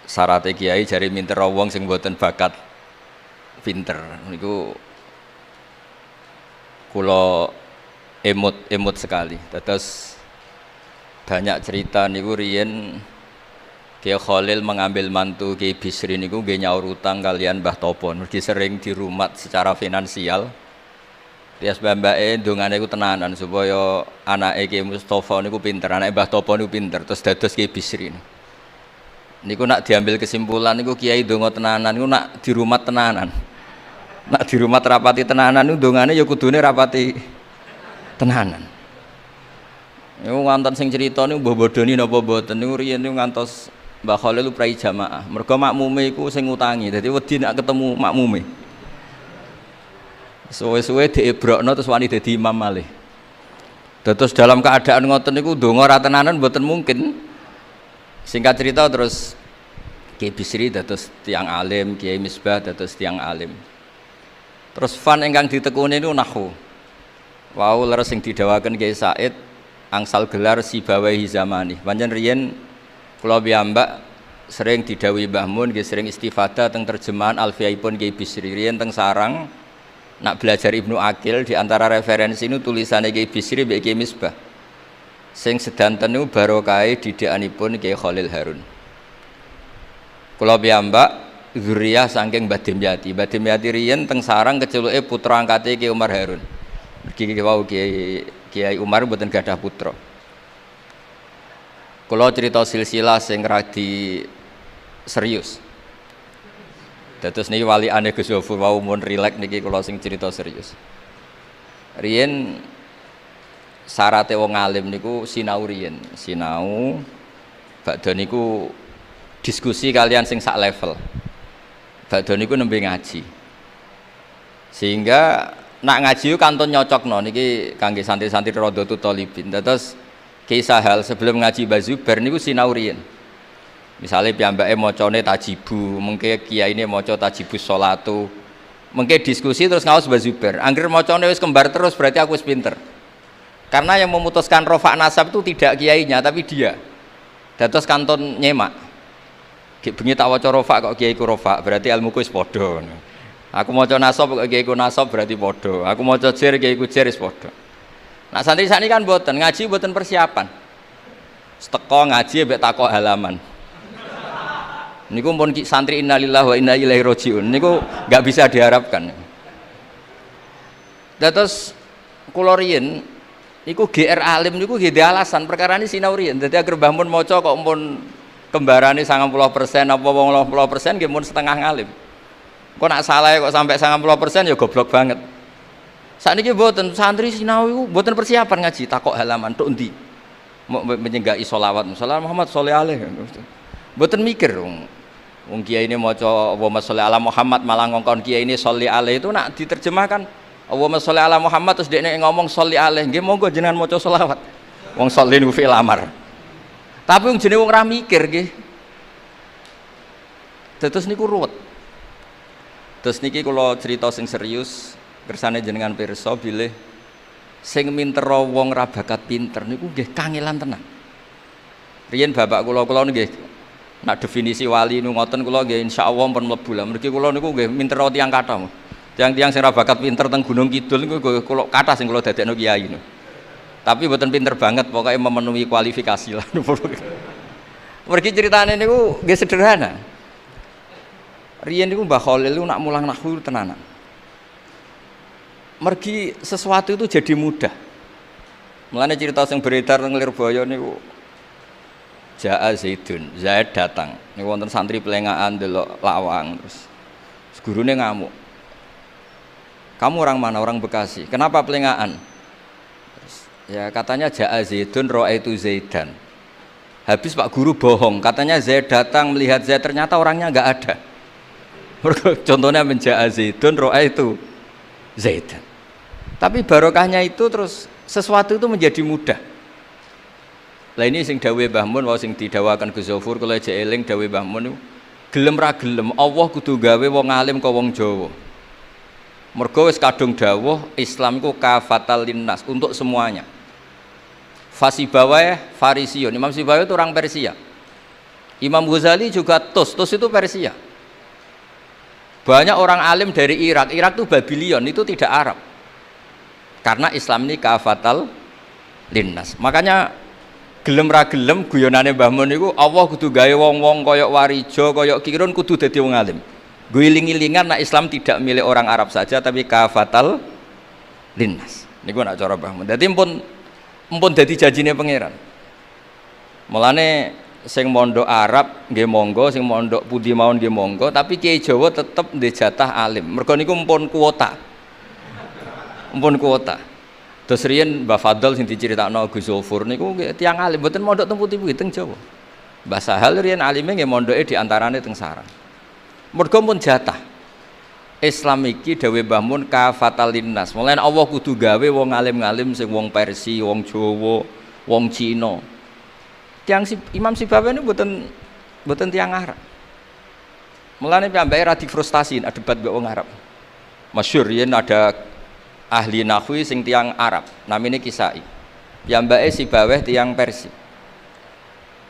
Syaraté kiai jare minter wong sing mboten bakat pinter niku kula emut sekali. Terus banyak cerita niku riyen Kiai Khalil mengambil mantu Kiai Bisri niku nggih nyaur utang kalian Mbah Topo. Mergi sering dirumat secara finansial. Tias mbake ndongane iku tenanan supaya anake Kiai Mustofa niku pinter, anake Mbah Topo niku pinter, terus dados Kiai Bisri. Niku nak diambil kesimpulan niku Kiai ndonga tenanan niku nak dirumat tenanan. Nak dirumat rapati tenanan niku ndongane ya kudune rapati tenanan. Niku wonten sing crita niku mbah bodoni napa mboten niku riyen niku ngantos Mbah Khalil prai jamaah. Mergo makmume iku sing ngutangi. Dadi wedi nek ketemu makmume. Suwe-suwe diebrokno terus wani dadi imam malih. Terus dalam keadaan ngoten niku ndonga ra tenanan mboten mungkin. Singkat cerita terus Kiai Bisri dados tiyang alim, Kiai Misbah dados tiyang alim. Terus fan ingkang ditekuni niku nahwu. Wau leres sing didhawaken Kiai Said angsal gelar Sibawahi zamani. Pancen riyen kula piyambak sering didhawuhi Mbah Mun nggih sering istifadah teng terjemahan Alfiyaipun Kiai Bisri. Riyen teng sarang nak belajar Ibnu Aqil di antara referensi ini tulisannya Kiai Bisri mbek Kiai Misbah. Sing sedanten niku barokahe didikanipun Kiai Khalil Harun. Kula piyambak zuriyah saking Mbah Dimyati. Mbah Dimyati riyen teng sarang keceluke putra angkate Kiai Umar Harun. Mergi wau Kiai Umar mboten gadah putra. Kula cerita silsilah sing radi serius. Dados niki walikane Gus Yofur wau mun rileks niki kula sing cerita serius. Riyen syaraté wong alim niku sinau riyen, sinau badhe niku diskusi kalian sing sak level. Badhe niku nembe ngaji. Sehingga nak ngaji kantun nyocokno niki kangge santri-santri Radhatul Thalibin. Terus kisah hal sebelum ngaji Mbah Zubair niku sinau riyen. Misale piyambake macane tajibu, mengke kiyaine maca tajibus sholatu. Mengke diskusi terus ngaos Mbah Zubair. Angger macane wis kembar terus berarti aku wis pinter. Karena yang memutuskan rofa nasab itu tidak kiainya tapi dia. Dados kantun nyemak. Ki bengi tak waca rofa kok kiaiku rofa, berarti ilmuku wis padha. Aku maca nasab kok kiaiku nasab berarti padha. Aku maca jer kiaiku jer wis padha. Nah santri sakniki kan mboten ngaji mboten persiapan. Teko ngaji mbek takok halaman. Niku pun santri innalillahi wa inna ilaihi rajiun. Niku enggak bisa diharapkan. Terus kula riyen niku GR alim niku nggih alasan perkara ini sinau riyen. Dadi agar Mbah Mun maca kok mun kembarane 90% apa 80% nggih mun setengah ngalim. Kok nak salah kok sampai 90% ya goblok banget. Sakniki mboten santri sinau iku mboten persiapan ngaji takok halaman tok endi. Mau menyenggai sholawat Muhammad Muhammad sholli alaihi. Mboten mikir wong kiai ini maca Allahumma sholli ala Muhammad malah ngongkon kiai ini sholli alaihi itu nak diterjemahkan Allahumma sholli ala Muhammad terus dekne ngomong sholli alaihi nggih monggo jenengan maca sholawat. Wong sholli niku fi'il amar. Tapi wong jenenge wong ra mikir nggih. Terus niku ruwet. Terus niki kula cerita sing serius kersane jenengan pirsa bilih sing minter wong ra bakat pinter niku nggih kangelan tenan. Riyen bapak kula nggih nak definisi wali nu ngoten kula nggih insyaallah pun mlebu lah. Mergi kula niku nggih minter tiyang kathah. Tiang-tiang sing ra bakat pinter teng Gunung Kidul niku kula kathah sing kula dadekno kiai niku. Tapi mboten pinter banget pokoknya memenuhi kualifikasi lah. Mergi ceritane niku nggih sederhana. Riyen niku Mbah Khalil niku nak mulang nahwu tenanan. Mergi sesuatu itu jadi mudah. Mulane cerita sing beredar teng Lirboyo niku Ja'a Zaidun, Zaid datang. Niku wonten santri pelengahan delok lawang terus gurune ngamuk. Kamu orang mana? Orang Bekasi. Kenapa pelengahan? Terus, ya katanya Ja'a Zaidun ra'aitu Zaidan. Habis Pak Guru bohong, katanya Zaid datang melihat Zaid ternyata orangnya enggak ada. Contohnya menja'a Zaidun ra'aitu Zaidan. Tapi barokahnya itu terus sesuatu itu menjadi mudah. Lah ini sing dawuh Mbah Mun wae sing didawakan Gus Zofur kula jek eling dawuh Mbah Mun gelem ra gelem Allah kudu gawe wong alim ka wong Jawa. Mergo wis kadung dawuh Islam iku kafatal linnas untuk semuanya. Fasibawai Farisiun. Imam Sibawai itu orang Persia. Imam Ghazali juga Tus itu Persia. Banyak orang alim dari Irak itu Babylon, itu tidak Arab. Karena Islam ini kafatal linnas. Makanya gelem ra gelem guyonane Mbah Mun niku Allah kudu gawe wong-wong koyok Warijo, koyok Kirun kudu dadi wong alim. Guling-gilingan nak Islam tidak milik orang Arab saja tapi kafatal linnas. Niku nak cara Mbah Mun. Dadi empun dadi janjine pangeran. Mulane sing mondok Arab nggih monggo, sing mondok pundi mawon nggih monggo, tapi Kiai Jawa tetep ndek jatah alim. Mergo niku empun kuota. Empun kuota. Terus riyen Mbah Fadl sing diceritakno Gus Zulfur niku tiyang alim mboten mondok teng pundi-pundi teng Jawa. Mbah Sahal riyen alime nggih mondoke di antarane teng Sarang. Mergo pun jatah. Islam iki dawuh Mbah Mun kafatal linnas. Mulane Allah kudu gawe wong alim-alim sing wong Persia, wong Jawa, wong Cina. Tiang Imam Sibawa ini mboten tiang Arab. Mulane piyambake ra difrustasi ada debat mbek wong Arab. Masyhur yen ada ahli nahwi sing tiang Arab, namine Kisai. Piyambake Sibawa tiang Persia.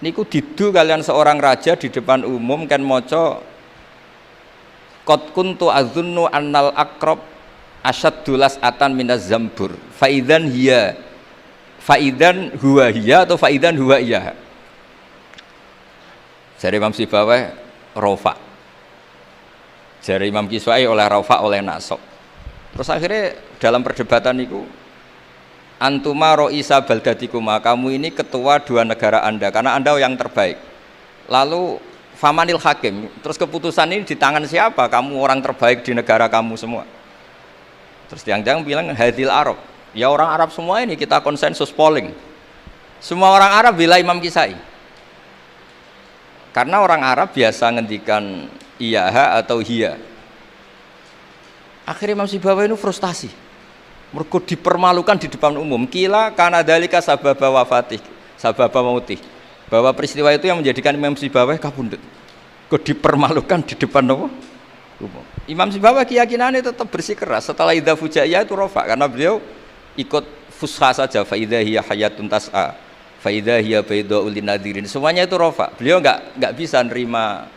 Niku didu kalian seorang raja di depan umum kan maca qad kuntu adzunnu annal aqrab asyaddulas atan minaz zambur. Faidan huwa hiya atau faidan huwa iya. Jari Imam Sibawah rofa, jari Imam Kiswai oleh rofa oleh nasab. Terus akhirnya dalam perdebatan itu antuma ro'isa baldatikuma, kamu ini ketua dua negara anda karena anda yang terbaik. Lalu famanil hakim, terus keputusan ini di tangan siapa? Kamu orang terbaik di negara kamu semua. Terus yang bilang hadil Arab, ya orang Arab semua ini kita konsensus polling. Semua orang Arab bila Imam Kisai. Karena orang Arab biasa ngendikan iyaha atau hiya. Akhirnya Imam Sibawa itu frustasi. Mergo dipermalukan di depan umum. Kila karena dalika sababa wafatih, sababa mautih. Bahwa peristiwa itu yang menjadikan Imam Sibawa kabundut. Kok dipermalukan di depan umum. Imam Sibawa keyakinannya tetap bersikeras. Setelah idza fujaiyah itu rofa karena beliau ikut fusha saja fa idza hiya hayatun tas'a. Faidah hiya bayda'ul linadirin, semuanya itu rofa. Beliau nggak bisa nerima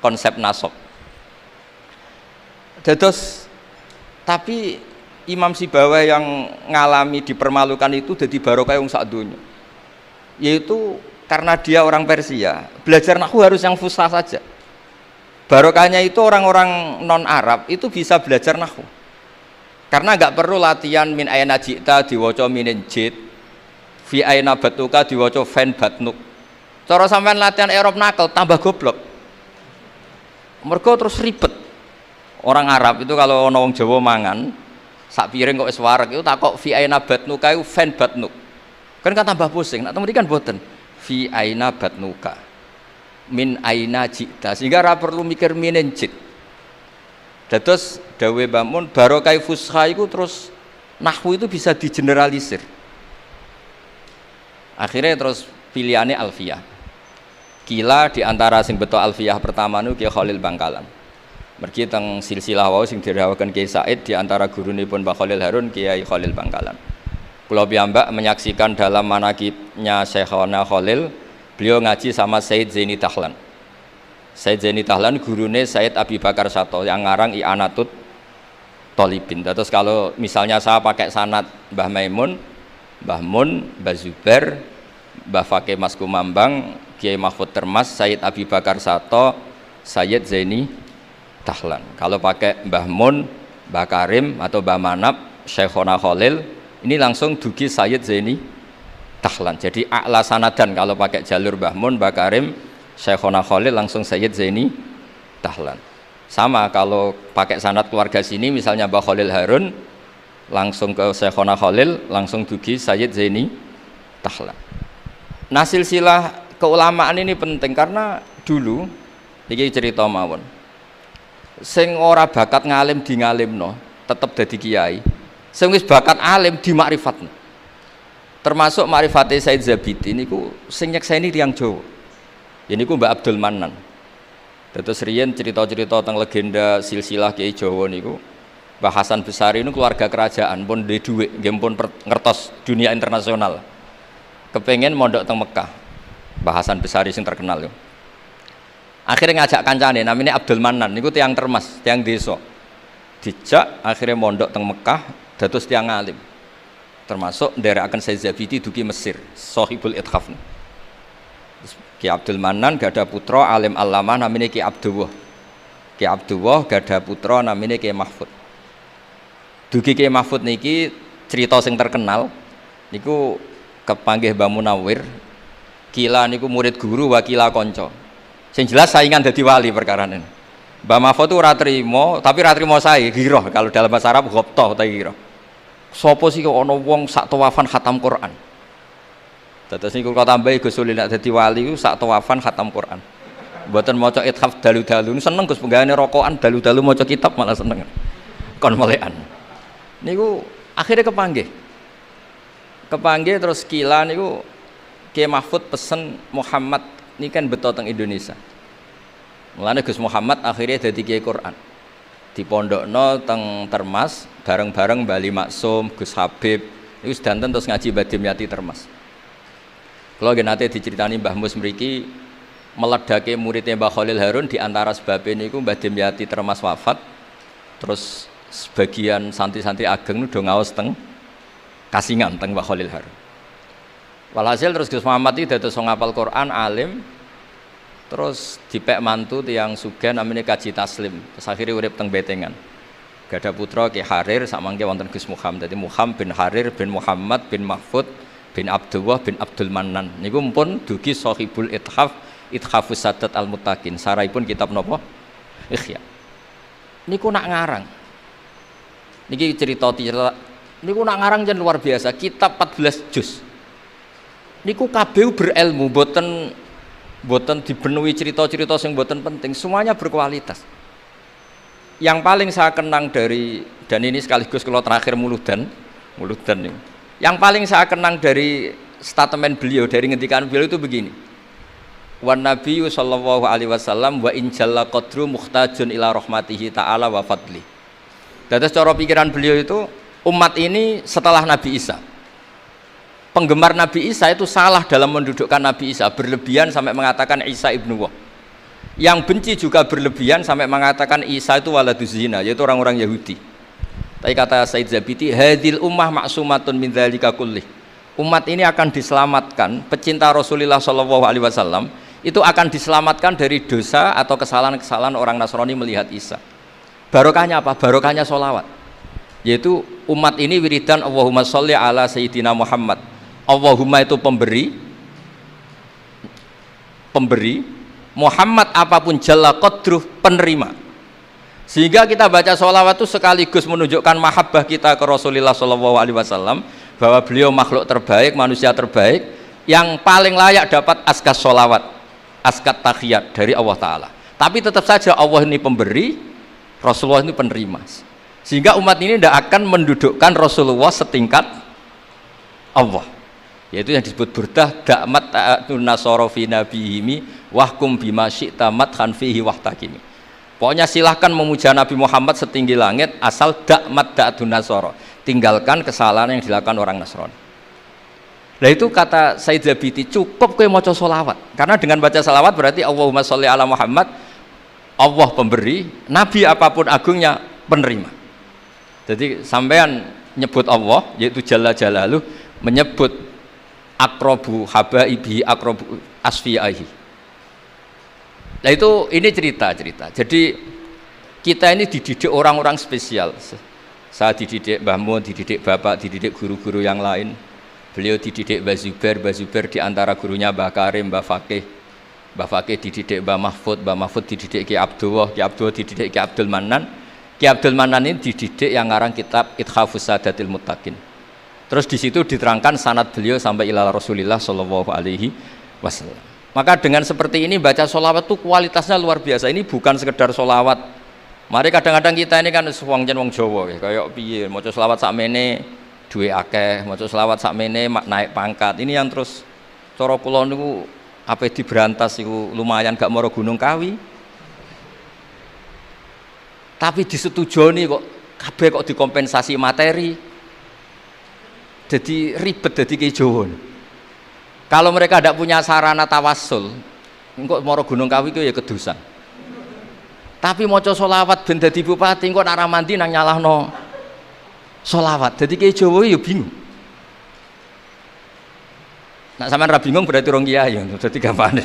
konsep nasab. Tapi Imam Sibawa yang ngalami dipermalukan itu jadi barokah yang sak dunya. Yaitu karena dia orang Persia, belajar nahwu harus yang fusha saja. Barokahnya itu orang-orang non Arab itu bisa belajar nahwu. Karena nggak perlu latihan min ayna ji'ta diwaca minin jid. Fi aina batuka diwaca fan batnuk. Cara sampean latihan Arab nakal tambah goblok. Mergo terus ribet. Orang Arab itu kalau ana wong Jawa mangan sak piring kok wis wareg itu takok fi aina batnuka iku fan batnuk. Kan tambah pusing. Nek mriki kan boten. Fi aina batnuka. Min aina jita. Sehingga ora perlu mikir minen jit. Dados dawuh Mbah Mun barokah fusha iku terus nahwu itu bisa digeneralisir. Akhirnya terus pilihannya Alfiyah. Kila diantara sing beto Alfiyah pertama nu Kiai Khalil Bangkalan. Mergi teng silsilah wau sing dirawaken Kiai Said diantara gurunipun Mbah Khalil Harun Kiai Khalil Bangkalan. Kula piyambak menyaksikan dalam manaqibnya Syekhona Khalil, beliau ngaji sama Said Zaini Dahlan. Said Zaini Dahlan gurune Said Abi Bakar Sato yang ngarang I'anatut Thalibin. Terus kalau misalnya saya pakai sanad Mbah Maimun, Mbah Mun, Mbah Zubair, Mbah Fakih Mas Kumambang, Kiai Mahfud Termas, Sayyid Abi Bakar Sato, Sayyid Zaini Dahlan. Kalau pakai Mbah Mun, Mbah Karim atau Mbah Manap, Syekhona Khalil, ini langsung dugi Sayyid Zaini Dahlan. Jadi a'la sanadan kalau pakai jalur Mbah Mun, Mbah Karim, Syekhona Khalil langsung Sayyid Zaini Dahlan. Sama kalau pakai sanad keluarga sini misalnya Mbah Khalil Harun langsung ke Syekhona Khalil, langsung dugi Sayyid Zaini Dahlan. Nah silsilah keulamaan ini penting karena dulu iki cerita mawon. Sing ora bakat ngalim di ngalimno, tetep dadi kiai. Sing wis bakat alim di makrifatno. Termasuk makrifate Said Zabidi niku sing nyekseni tiyang Jawa. Ya niku Mbak Abdul Manan. Dados riyen cerita-cerita tentang legenda silsilah Kiai Jawa niku Mbah Hasan Besari ini keluarga kerajaan pun di duit, pun ngertos dunia internasional. Kepengen mondok teng Mekah. Mbah Hasan Besari sing terkenal yo. Akhirnya ngajak kancane namanya Abdul Manan niku tiang termas, tiang desa. Dijak akhirnya mondok teng Mekah dados tiang alim. Termasuk nderekaken Said Zabidi dugi Mesir, Shahibul Ithaf. Ki Abdul Manan gada putra alim allamah namanya Ki Abdullah. Ki Abdullah gada putra namanya Ki Mahfud. Dugi Ki Mahfud niki cerita sing terkenal niku kepanggih Mbah Munawir. Kila niku murid guru wakila konco. Sing jelas saingan dadi wali perkara ini. Mbah Mahfud itu ora trimo, tapi ora trimo sae giroh kalau dalam bahasa Arab ghobtoh ta giroh. Sopo sih kok ana wong sak tawafan khatam Quran. Dados niku kula tambahi Gus Uli nek dadi wali ku sak tawafan khatam Quran. Mboten maca ithaf dalu-dalu seneng Gus penggaweane rokokan dalu-dalu maca kitab malah seneng. Kon melekan. Niku akhirnya kepanggih. Kepanggih terus kila niku Ki Mahfud pesen Muhammad ini kan beto teng Indonesia. Mulane Gus Muhammad akhirnya dadi kiai Quran. Di pondokno teng Termas bareng-bareng Bali Maksum, Gus Habib, niku sedanten terus ngaji Badim Yati Termas. Kalau nate diceritani Mbah Mus mriki meledake muridnya Mbah Khalil Harun di antara sebabnya niku Mbah Dimyati Termas wafat. Terus sebagian santri-santri ageng udah ngaos teng Kasingan teng Mbah Khalil Harun. Walhasil terus Gus Muhammad itu dados ngapal Quran alim, terus dipek mantu tiang sugih namanya Kaji Taslim, terus akhirnya urip teng Betengan. Gada putra Ki Harir samangke wonten Gus Muhammad. Dadi Muhammad bin Harir bin Muhammad bin Mahfud bin Abdullah bin Abdul Manan. Niku pun dugi Shahibul Ithaf, Ithafus Sadat Al-Muttaqin. Saraipun kitab napa? Ikhya. Niku nak ngarang. Niki cerita niku nak ngarang jan luar biasa, kitab 14 juz. Niku kabeh berilmu, boten dipenuhi cerita-cerita sing boten penting, semuanya berkualitas. Yang paling saya kenang dari, dan ini sekaligus kalau terakhir muludan ini. Yang paling saya kenang dari statement beliau, dari ngendikan beliau itu begini. Wan Nabiyyu sallallahu alaihi wasallam wa in jalla qadru muhtajun ila rahmatihi ta'ala wa fadli. Dados cara pikiran beliau itu umat ini setelah Nabi Isa. Penggemar Nabi Isa itu salah dalam mendudukkan Nabi Isa, berlebihan sampai mengatakan Isa ibnu Wah. Yang benci juga berlebihan sampai mengatakan Isa itu waladuz zina, yaitu orang-orang Yahudi. Tapi kata Said Zabidi, hadil ummah maksumatun min dzalika kullih. Umat ini akan diselamatkan, pecinta Rasulullah sallallahu alaihi wasallam itu akan diselamatkan dari dosa atau kesalahan-kesalahan orang Nasrani melihat Isa. Barokahnya apa? Barokahnya sholawat. Yaitu umat ini wiridan Allahumma sholli ala sayyidina Muhammad. Allahumma itu pemberi, Muhammad apapun jalla qadruh penerima. Sehingga kita baca sholawat itu sekaligus menunjukkan mahabbah kita ke Rasulullah sallallahu alaihi wasallam, bahwa beliau makhluk terbaik, manusia terbaik yang paling layak dapat askas sholawat, askat tahiyat dari Allah Ta'ala. Tapi tetap saja Allah ini pemberi, Rasulullah ini penerima. Sehingga umat ini tidak akan mendudukkan Rasulullah setingkat Allah. Yaitu yang disebut burdah da'mat ta'atun nasara fi nabihimi wahkum bima syi'ta madhan fihi wahtakimi. Pokoknya silahkan memuja Nabi Muhammad setinggi langit asal da'mat ta'atun nasara, tinggalkan kesalahan yang dilakukan orang Nasrani. Nah itu kata Said Zabidi, cukup kowe maca sholawat, karena dengan baca sholawat berarti Allahumma sholli ala Muhammad, Allah pemberi, Nabi apapun agungnya penerima. Jadi sampean nyebut Allah yaitu Jalla Jalaluh, menyebut akrobu habaibi akrobu asfiyaihi. Nah itu ini cerita. Jadi kita ini dididik orang-orang spesial. Saya dididik Mbah Mun, dididik Bapak, dididik guru-guru yang lain. Beliau dididik Mbah Zubair di antara gurunya Mbah Karim, Mbah Fakih dididik Mbah Mahfud dididik Ki Abdullah dididik Ki Abdul Manan. Ki Abdul Manan ini dididik yang ngarang kitab Ithafus Sadatil Muttaqin. Terus di situ diterangkan sanad beliau sampai ila Rasulillah sallallahu alaihi wasallam. Maka dengan seperti ini baca sholawat itu kualitasnya luar biasa. Ini bukan sekedar sholawat. Mari kadang-kadang kita ini kan wong Jawa kayak piye maca sholawat sakmene duwe akeh, maca sholawat sakmene naik pangkat. Ini yang terus cara kula niku ape diberantas iku lumayan gak mara Gunung Kawi. Tapi disetujoni kok kabeh kok dikompensasi materi. Jadi ribet jadi kiai Jawa. Kalau mereka tidak punya sarana tawassul, engko mara Gunung Kawi ku ya kedusan. Tapi maca selawat ben dadi bupati engko nek ora mandi nang nyalahno selawat. Dadi kiai Jawa ya bingung. Nak sampean ra bingung berarti rong kiai ya. Dadi gampane.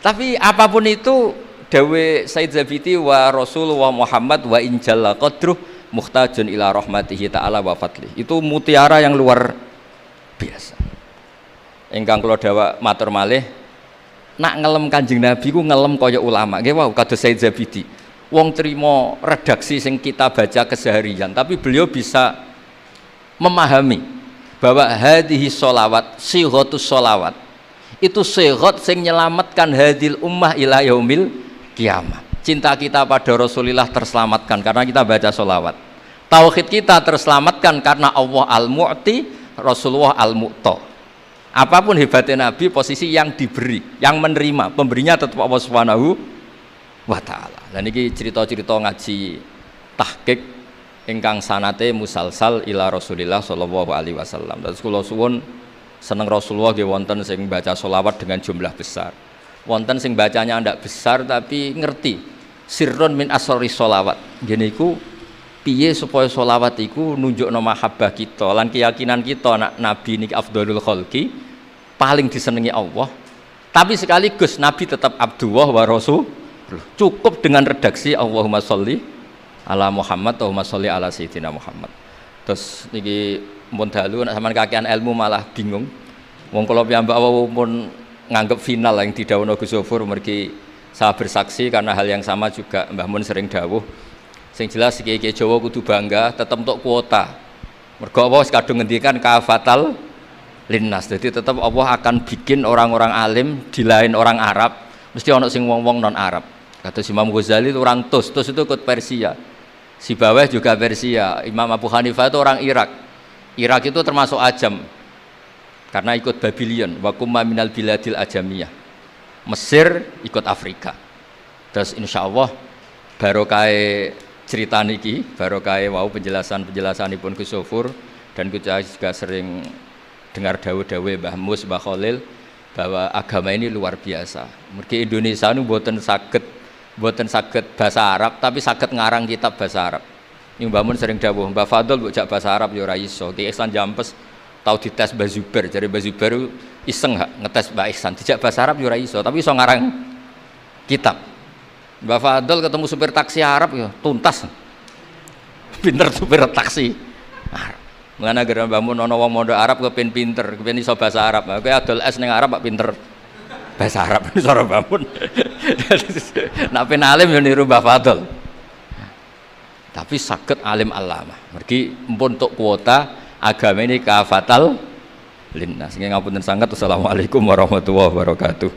Tapi apapun itu dawe Said Zabiti wa Rasul wa Muhammad wa injalla qadruh muhtajun ila rahmatihi ta'ala wa fadlih. Itu mutiara yang luar biasa. Ingkang kula dawuh matur malih, nak ngelem Kanjeng Nabi ku ngelem kaya ulama. Nggih wau kados Said Zabiti. Wong trimo redaksi sing kita baca keseharian, tapi beliau bisa memahami bahwa hadhihi sholawat, sighatus sholawat. Itu sighat sing nyelamatkan hadil ummah ila yaumil kiamah. Cinta kita pada Rasulullah terselamatkan karena kita baca sholawat. Tauhid kita terselamatkan karena Allah al-Mu'ti, Rasulullah al-Mu'ta. Apapun hebatnya Nabi, posisi yang diberi, yang menerima, pemberinya tetap Allah Subhanahu wa ta'ala. Dan ini cerita-cerita ngaji tahqiq ingkang sanate musalsal ila Rasulillah sallallahu alaihi wasallam. Terus kula suwun seneng Rasulullah nggih wonten sing baca sholawat dengan jumlah besar. Wonten sing bacanya ndak besar tapi ngerti sirrun min asrori sholawat. Ngene iku piye supaya sholawat iku nunjukno mahabbah kita lan keyakinan kita nak Nabi niki afdhalul khalqi, paling disenengi Allah. Tapi sekaligus Nabi tetap Abdullah wa Rasul. Cukup dengan redaksi Allahumma sholli ala Muhammad, Allahumma sholli ala Sayyidina Muhammad. Terus niki mun dalu nek sampean kakean ilmu malah bingung. Wong kula piyambak pun nganggep final yang didhawuhna Gus Zofur mergi saya bersaksi karena hal yang sama juga Mbah Mun sering dawuh. Sing jelas kiai-kiai Jawa kudu bangga tetep untuk kuota. Mergo Allah wis kadung ngendikan kafatal linnas. Jadi tetap Allah akan bikin orang-orang alim di lain orang Arab, mesti ana sing wong-wong non Arab. Kata Imam Ghazali itu orang Tus itu ikut Persia. Si Baweh juga Persia. Imam Abu Hanifah itu orang Irak. Irak itu termasuk Ajam karena ikut Babylon. Wa kumma minal biladil ajamiyah. Mesir ikut Afrika. Terus insya Allah barokah cerita niki, barokah wau penjelasanipun Gus Zofur, dan kita juga sering dengar dawuh-dawuh Mbah Mus, Mbah Khalil bahwa agama ini luar biasa. Mergi Indonesia ini boten saged bahasa Arab tapi saged ngarang kitab bahasa Arab. Ini Mbah Mun sering dawuh, Mbah Fadl bocah bahasa Arab ya ora iso. Ki Ihsan Jampes tau dites Mbah Zubair, jare Mbah Zubair iseng hak ngetes Mbah Ihsan dijak bahasa Arab ya ora iso, tapi iso ngarang kitab. Mbah Fadl ketemu supir taksi Arab ya tuntas. Pinter supir taksi Arab. Mengana gara Mbah Mun ana wong mondok Arab kepen pinter, kepen iso bahasa Arab. Kowe adol es ning Arab kok pinter bahasa Arab cara Mbah Mun. Nek pen alim yo niru Mbah Fadl. Tapi saged alim alama. Mergi empun untuk kuota agama ini kafatal linnas. Ngapunten sangat. Wassalamualaikum warahmatullahi wabarakatuh.